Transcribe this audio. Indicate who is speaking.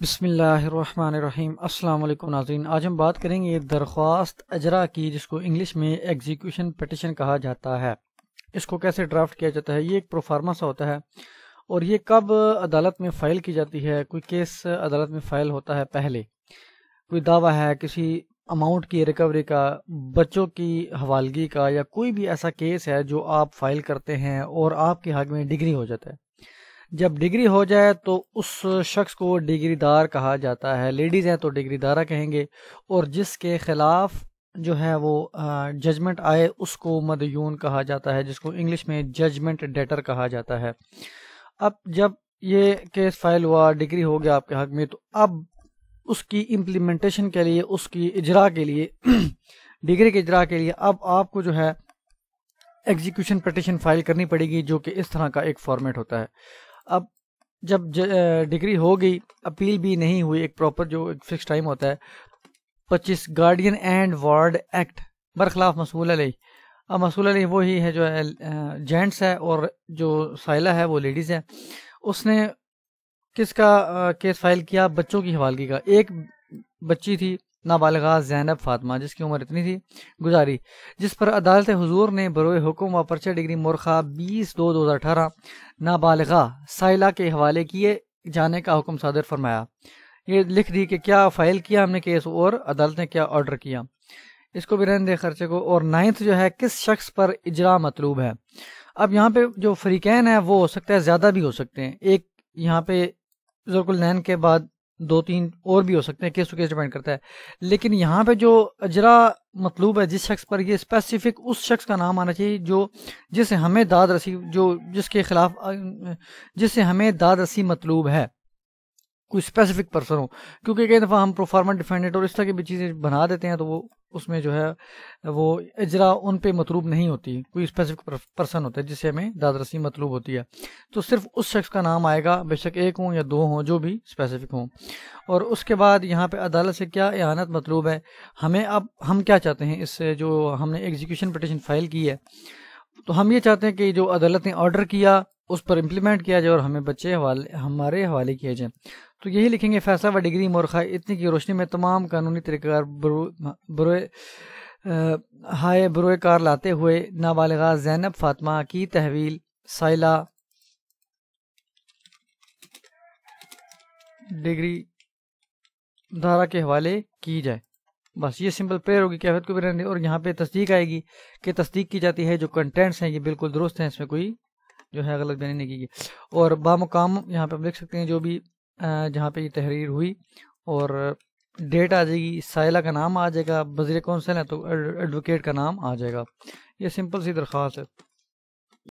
Speaker 1: بسم اللہ الرحمن الرحیم۔ السلام علیکم ناظرین، آج ہم بات کریں گے درخواست اجرا کی، جس کو انگلش میں ایگزیکیوشن پٹیشن کہا جاتا ہے۔ اس کو کیسے ڈرافٹ کیا جاتا ہے؟ یہ ایک پروفارما سا ہوتا ہے اور یہ کب عدالت میں فائل کی جاتی ہے؟ کوئی کیس عدالت میں فائل ہوتا ہے، پہلے کوئی دعویٰ ہے کسی اماؤنٹ کی ریکوری کا، بچوں کی حوالگی کا، یا کوئی بھی ایسا کیس ہے جو آپ فائل کرتے ہیں اور آپ کے حق میں ڈگری ہو جاتا ہے۔ جب ڈگری ہو جائے تو اس شخص کو ڈگری دار کہا جاتا ہے، لیڈیز ہیں تو ڈگری دارہ کہیں گے، اور جس کے خلاف جو ہے وہ ججمنٹ آئے اس کو مدیون کہا جاتا ہے، جس کو انگلش میں ججمنٹ ڈیٹر کہا جاتا ہے۔ اب جب یہ کیس فائل ہوا، ڈگری ہو گیا آپ کے حق میں، تو اب اس کی امپلیمنٹیشن کے لیے، اس کی اجرا کے لیے ڈگری کے اجرا کے لیے اب آپ کو جو ہے ایگزیکیوشن پٹیشن فائل کرنی پڑے گی، جو کہ اس طرح کا ایک فارمیٹ ہوتا ہے۔ اب جب ڈگری ہو گئی، اپیل بھی نہیں ہوئی، ایک پراپر جو ایک فکس ٹائم ہوتا ہے 25 گارڈین اینڈ وارڈ ایکٹ برخلاف مسئول علیہ۔ اب مسئول علیہ وہی ہے جو ہے جینٹس ہے، اور جو سائلہ ہے وہ لیڈیز ہے۔ اس نے کس کا کیس فائل کیا؟ بچوں کی حوالگی کا۔ ایک بچی تھی نابالغہ زینب فاطمہ، جس کی عمر اتنی تھی گزاری، جس پر عدالت حضور نے بروئے حکم و پرچہ ڈگری مرخہ 20/2/2018 نابالغہ سائلہ کے حوالے کیے جانے کا حکم صادر فرمایا۔ یہ لکھ دی کہ کیا فائل کیا ہم نے کیس اور عدالت نے کیا آرڈر کیا، اس کو بھی رہنے دے خرچے کو۔ اور 9 جو ہے کس شخص پر اجرا مطلوب ہے۔ اب یہاں پہ جو فریقین ہیں وہ ہو سکتا ہے زیادہ بھی ہو سکتے ہیں، ایک یہاں پہ ذوالق النین کے بعد 2-3 اور بھی ہو سکتے ہیں، کیس ٹو کیس ڈیپینڈ کرتا ہے۔ لیکن یہاں پہ جو اجرا مطلوب ہے جس شخص پر، یہ اسپیسیفک اس شخص کا نام آنا چاہیے جو جسے ہمیں داد رسی، جس کے خلاف جسے ہمیں داد رسی مطلوب ہے، کوئی اسپیسیفک پرسن ہو۔ کیونکہ کئی دفعہ ہم پروفارما ڈیفینڈنٹ اور اس طرح کی بھی چیزیں بنا دیتے ہیں، تو وہ اس میں جو ہے وہ اجرا ان پہ مطلوب نہیں ہوتی، کوئی اسپیسیفک پرسن ہوتا ہے جسے ہمیں داد رسی مطلوب ہوتی ہے، تو صرف اس شخص کا نام آئے گا، بے شک ایک ہوں یا 2 ہوں، جو بھی اسپیسیفک ہوں۔ اور اس کے بعد یہاں پہ عدالت سے کیا اعانت مطلوب ہے ہمیں۔ اب ہم کیا چاہتے ہیں اس سے، جو ہم نے ایگزیکیوشن پٹیشن فائل کی ہے، تو ہم یہ چاہتے ہیں کہ جو عدالت نے آرڈر کیا اس پر امپلیمنٹ کیا جائے اور ہمیں بچے ہمارے حوالے کیے جائیں۔ تو یہی لکھیں گے: فیصلہ و ڈگری مرخہ اتنی کی روشنی میں تمام قانونی طریقہ کار بروئے کار لاتے ہوئے نابالغہ زینب فاطمہ کی تحویل سائلہ ڈگری دارہ کے حوالے کی جائے۔ بس یہ سمپل پریئر ہوگی، کیفیت کو بھی رہنے۔ اور یہاں پہ تصدیق آئے گی کہ تصدیق کی جاتی ہے جو کنٹینٹس ہیں یہ بالکل درست ہیں، اس میں کوئی جو ہے غلط بیانی نہیں کی گئی۔ اور بامقام یہاں پہ ہم لکھ سکتے ہیں جو بھی جہاں پہ یہ تحریر ہوئی، اور ڈیٹ آ جائے گی، سائلہ کا نام آ جائے گا، وزیر کونسل ہے تو ایڈوکیٹ کا نام آ جائے گا۔ یہ سمپل سی درخواست ہے۔